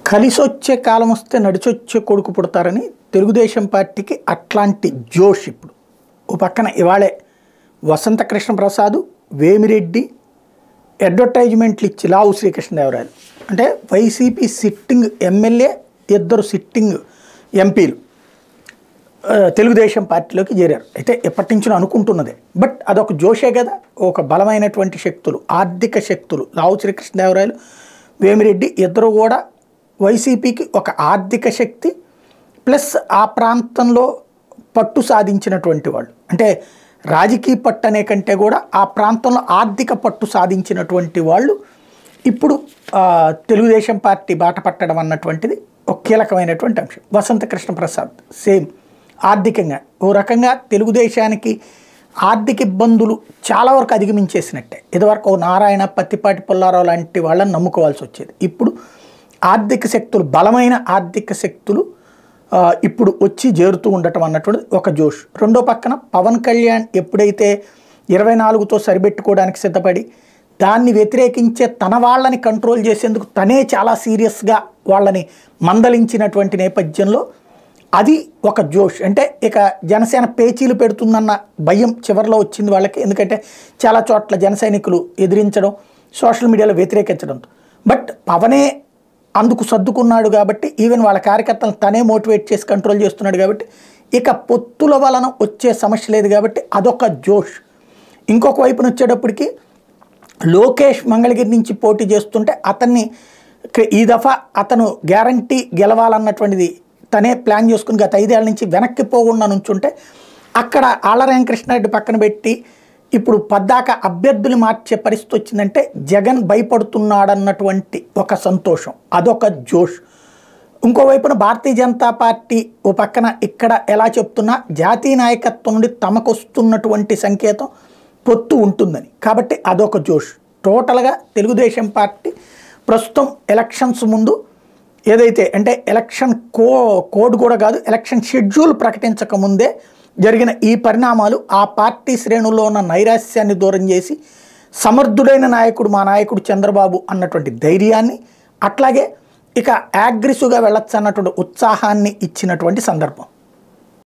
కలిసొచ్చే కాలం వస్తే నడిచొచ్చే కొడుకు పుడతారని తెలుగుదేశం పార్టీకి అట్లాంటి జోష్ ఇప్పుడు. ఓ పక్కన ఇవాళే వసంత కృష్ణ ప్రసాద్, వేమిరెడ్డి అడ్వర్టైజ్మెంట్లు ఇచ్చి లావు శ్రీకృష్ణదేవరాయలు అంటే వైసీపీ సిట్టింగ్ ఎమ్మెల్యే, ఇద్దరు సిట్టింగ్ ఎంపీలు తెలుగుదేశం పార్టీలోకి చేరారు. అయితే ఎప్పటి నుంచో అనుకుంటున్నదే, బట్ అదొక జోషే కదా. ఒక బలమైనటువంటి శక్తులు, ఆర్థిక శక్తులు, లావు శ్రీకృష్ణదేవరాయలు, వేమిరెడ్డి ఇద్దరు కూడా వైసీపీకి ఒక ఆర్థిక శక్తి ప్లస్ ఆ ప్రాంతంలో పట్టు సాధించినటువంటి వాళ్ళు. అంటే రాజకీయ పట్టు అనే కంటే కూడా ఆ ప్రాంతంలో ఆర్థిక పట్టు సాధించినటువంటి వాళ్ళు ఇప్పుడు తెలుగుదేశం పార్టీ బాట పట్టడం అన్నటువంటిది ఒక కీలకమైనటువంటి అంశం. వసంత కృష్ణ ప్రసాద్ సేమ్ ఆర్థికంగా ఓ రకంగా తెలుగుదేశానికి ఆర్థిక ఇబ్బందులు చాలా వరకు అధిగమించేసినట్టే. ఇదివరకు ఓ నారాయణ, పత్తిపాటి పుల్లారావు లాంటి వాళ్ళని నమ్ముకోవాల్సి వచ్చేది. ఇప్పుడు ఆర్థిక శక్తులు, బలమైన ఆర్థిక శక్తులు ఇప్పుడు వచ్చి చేరుతూ ఉండటం అన్నటువంటిది ఒక జోష్. రెండో పక్కన పవన్ కళ్యాణ్ ఎప్పుడైతే 24తో సరిపెట్టుకోవడానికి సిద్ధపడి దాన్ని వ్యతిరేకించే తన వాళ్ళని కంట్రోల్ చేసేందుకు తనే చాలా సీరియస్గా వాళ్ళని మందలించినటువంటి నేపథ్యంలో అది ఒక జోష్. అంటే ఇక జనసేన పేచీలు పెడుతుందన్న భయం చివరిలో వచ్చింది వాళ్ళకి. ఎందుకంటే చాలా చోట్ల జన సైనికులు ఎదిరించడం, సోషల్ మీడియాలో వ్యతిరేకించడంతో. బట్ పవనే అందుకు సర్దుకున్నాడు కాబట్టి, ఈవెన్ వాళ్ళ కార్యకర్తలను తనే మోటివేట్ చేసి కంట్రోల్ చేస్తున్నాడు కాబట్టి ఇక పొత్తుల వలన వచ్చే సమస్య లేదు కాబట్టి అదొక జోష్. ఇంకొక వైపున వచ్చేటప్పటికి లోకేష్ మంగళగిరి నుంచి పోటీ చేస్తుంటే అతన్ని ఈ దఫా అతను గ్యారంటీ గెలవాలన్నటువంటిది తనే ప్లాన్ చేసుకుని గత 5 ఏళ్ల నుంచి వెనక్కి పోకుండా నుంచుంటే అక్కడ ఆళ్లరాయం కృష్ణారెడ్డి పక్కన పెట్టి ఇప్పుడు పద్దాక అభ్యర్థులు మార్చే పరిస్థితి వచ్చిందంటే జగన్ భయపడుతున్నాడన్నటువంటి ఒక సంతోషం, అదొక జోష్. ఇంకోవైపున భారతీయ జనతా పార్టీ ఓ పక్కన ఇక్కడ ఎలా చెప్తున్నా జాతీయ నాయకత్వం నుండి తమకు వస్తున్నటువంటి సంకేతం పొత్తు ఉంటుందని, కాబట్టి అదొక జోష్. టోటల్గా తెలుగుదేశం పార్టీ ప్రస్తుతం ఎలక్షన్స్ ముందు ఏదైతే అంటే ఎలక్షన్ కోడ్ కూడా కాదు, ఎలక్షన్ షెడ్యూల్ ప్రకటించక ముందే జరిగిన ఈ పరిణామాలు ఆ పార్టీ శ్రేణుల్లో ఉన్న నైరాశ్యాన్ని దూరం చేసి సమర్థుడైన నాయకుడు మా నాయకుడు చంద్రబాబు అన్నటువంటి ధైర్యాన్ని, అట్లాగే ఇక యాగ్రెసివ్గా వెళ్ళొచ్చు అన్నటువంటి ఉత్సాహాన్ని ఇచ్చినటువంటి సందర్భం.